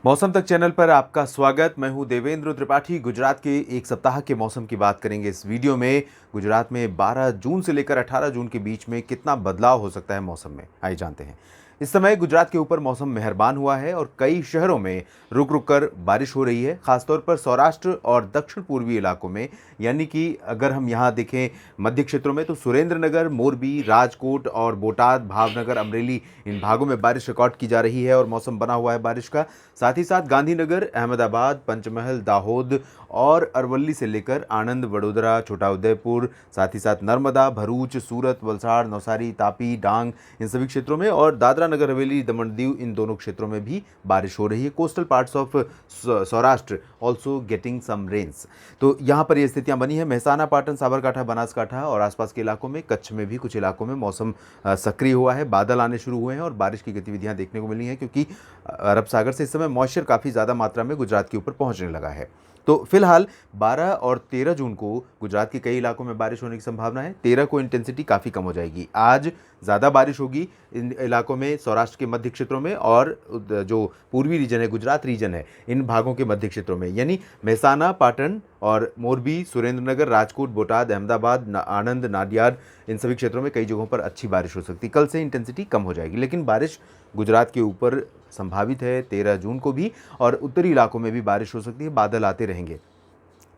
मौसम तक चैनल पर आपका स्वागत। मैं हूं देवेंद्र त्रिपाठी। गुजरात के एक सप्ताह के मौसम की बात करेंगे इस वीडियो में। गुजरात में 12 जून से लेकर 18 जून के बीच में कितना बदलाव हो सकता है मौसम में, आइए जानते हैं। इस समय गुजरात के ऊपर मौसम मेहरबान हुआ है और कई शहरों में रुक रुक कर बारिश हो रही है, खासतौर पर सौराष्ट्र और दक्षिण पूर्वी इलाकों में। यानी कि अगर हम यहाँ देखें मध्य क्षेत्रों में, तो सुरेंद्रनगर, मोरबी, राजकोट और बोटाद, भावनगर, अमरेली, इन भागों में बारिश रिकॉर्ड की जा रही है और मौसम बना हुआ है बारिश का। साथ ही साथ गांधीनगर, अहमदाबाद, पंचमहल, दाहोद और अरवल्ली से लेकर आणंद, वडोदरा, छोटाउदेपुर, साथ ही साथ नर्मदा, भरूच, सूरत, वलसाड़, नवसारी, तापी, डांग, इन सभी क्षेत्रों में, और दादरा नगर हवेली, दमन दीव, इन दोनों क्षेत्रों में भी बारिश हो रही है। Coastal parts of Saurashtra also getting some rains. तो यहाँ पर ये स्थितियाँ बनी है। मेहसाना, पाटन, साबरकांठा, बनासकांठा और आसपास के इलाकों में, कच्छ में भी कुछ इलाकों में मौसम सक्रिय हुआ है, बादल आने शुरू हुए हैं और बारिश की गतिविधियाँ देखने को मिली हैं, क्योंकि अरब सागर से इस समय मॉइस्चर काफ़ी ज़्यादा मात्रा में गुजरात के ऊपर पहुंचने लगा है। तो फिलहाल 12 और 13 जून को गुजरात के कई इलाकों में बारिश होने की संभावना है। 13 को इंटेंसिटी काफ़ी कम हो जाएगी। आज ज़्यादा बारिश होगी इन इलाकों में, सौराष्ट्र के मध्य क्षेत्रों में, और जो पूर्वी रीजन है, गुजरात रीजन है, इन भागों के मध्य क्षेत्रों में, यानी मेहसाना, पाटन और मोरबी, सुरेंद्रनगर, राजकोट, बोटाद, अहमदाबाद, आणंद, नाडियाड, इन सभी क्षेत्रों में कई जगहों पर अच्छी बारिश हो सकती है। कल से इंटेंसिटी कम हो जाएगी, लेकिन बारिश गुजरात के ऊपर संभावित है 13 जून को भी, और उत्तरी इलाकों में भी बारिश हो सकती है। बादल आते रहेंगे।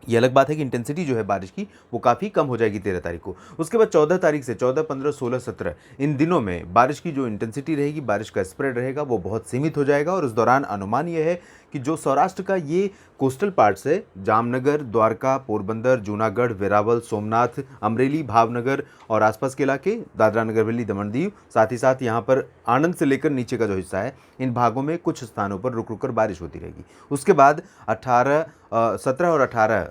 ये अलग बात है कि इंटेंसिटी जो है बारिश की वो काफ़ी कम हो जाएगी 13 तारीख को। उसके बाद 14 तारीख से 14, 15, 16, 17 इन दिनों में बारिश की जो इंटेंसिटी रहेगी, बारिश का स्प्रेड रहेगा, वो बहुत सीमित हो जाएगा। और उस दौरान अनुमान ये है कि जो सौराष्ट्र का ये कोस्टल पार्ट्स है, जामनगर, द्वारका, पोरबंदर, जूनागढ़, वेरावल, सोमनाथ, अमरेली, भावनगर और आसपास के इलाके, दादरा नगर हवेली, दमन दीव, साथ ही साथ यहाँ पर आणंद से लेकर नीचे का जो हिस्सा है, इन भागों में कुछ स्थानों पर रुक रुक कर बारिश होती रहेगी। उसके बाद 17 और 18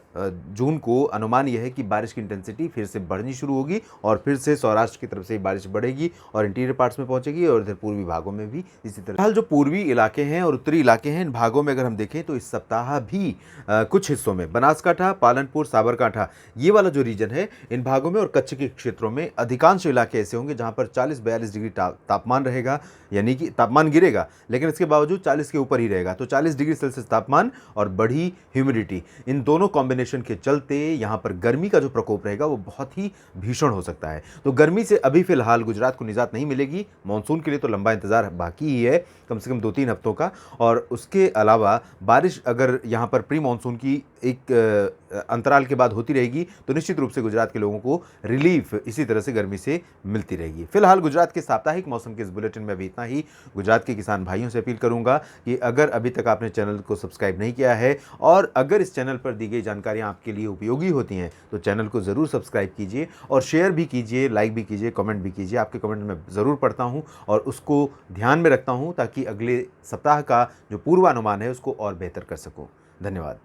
जून को अनुमान यह है कि बारिश की इंटेंसिटी फिर से बढ़नी शुरू होगी और फिर से सौराष्ट्र की तरफ से बारिश बढ़ेगी और इंटीरियर पार्ट्स में पहुंचेगी और इधर पूर्वी भागों में भी इसी तरह। फिलहाल जो पूर्वी इलाके हैं और उत्तरी इलाके हैं, इन भागों में अगर हम देखें तो इस सप्ताह भी कुछ हिस्सों में बनासकांठा, पालनपुर, साबरकांठा, ये वाला जो रीजन है, इन भागों में और कच्छ के क्षेत्रों में अधिकांश इलाके ऐसे होंगे जहां पर 40-42 डिग्री तापमान रहेगा, यानी कि तापमान गिरेगा लेकिन इसके बावजूद 40 के ऊपर ही रहेगा। तो 40 डिग्री सेल्सियस तापमान और बढ़ी ह्यूमिडिटी, इन दोनों कॉम्बिनेशन के चलते यहाँ पर गर्मी का जो प्रकोप रहेगा वो बहुत ही भीषण हो सकता है। तो गर्मी से अभी फिलहाल गुजरात को निजात नहीं मिलेगी। मानसून के लिए तो लंबा इंतजार बाकी ही है, कम से कम 2-3 हफ्तों का। और उसके अलावा बारिश अगर यहाँ पर प्री मानसून की एक अंतराल के बाद होती रहेगी तो निश्चित रूप से गुजरात के लोगों को रिलीफ इसी तरह से गर्मी से मिलती रहेगी। फिलहाल गुजरात के साप्ताहिक मौसम के इस बुलेटिन में अभी इतना ही। गुजरात के किसान भाइयों से अपील करूंगा कि अगर अभी तक आपने चैनल को सब्सक्राइब नहीं किया है और अगर इस चैनल पर दी गई जानकारियां आपके लिए उपयोगी होती हैं तो चैनल को ज़रूर सब्सक्राइब कीजिए और शेयर भी कीजिए, लाइक भी कीजिए, कमेंट भी कीजिए। आपके कमेंट मैं ज़रूर पढ़ता हूँ और उसको ध्यान में रखता हूँ ताकि अगले सप्ताह का जो पूर्वानुमान है उसको और बेहतर कर सकूँ। धन्यवाद।